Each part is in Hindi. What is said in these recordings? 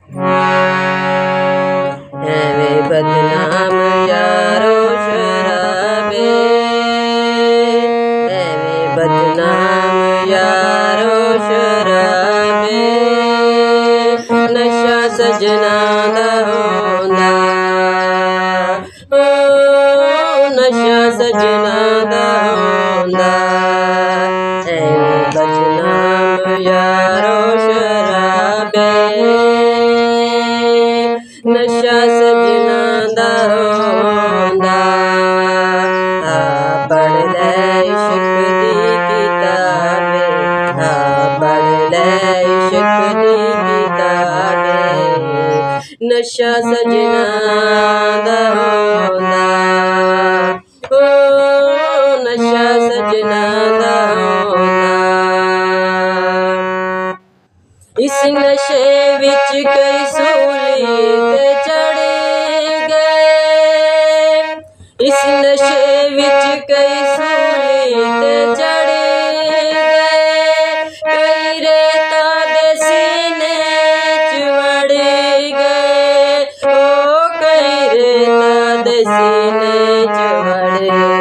एवें बदनाम यारो शराबे, एवें बदनाम यारो शराबे, नशा सजना दा होंदा, नशा सजना दा होंदा, एवें बदनाम यारो शराबे, नशा सजना दा होंदा। पढ़ लै इश्क दी किताबे, पढ़ लै इश्क दी किताबे, नशा सजना दा होंदा, नशा सजना दा होंदा। इस नशे विच कई सूली ते चढ़ गए, इस नशे विच कई सूली ते चढ़ गए, कई रेता दे सीने च वड़ गए, ओ कई रेता दे सीने च वड़ गए।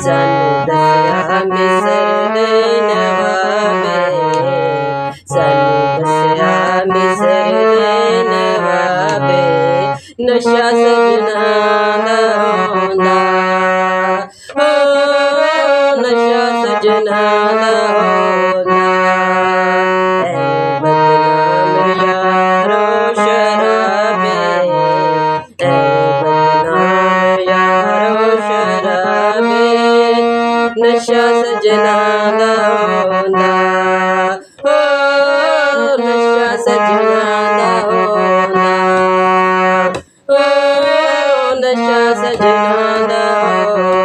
सानू दस्या मिस्र दे नवाबे, सानू दस्या मिस्र दे नवाबे, नशा सजना दा होंदा, नशा सजना दा होंदा। एवें बदनाम यारो शराबे, एवें बदनाम यारो शराबे, नशा सजना दा होंदा, नशा सजना दा होंदा, नशा सजना दा होंदा।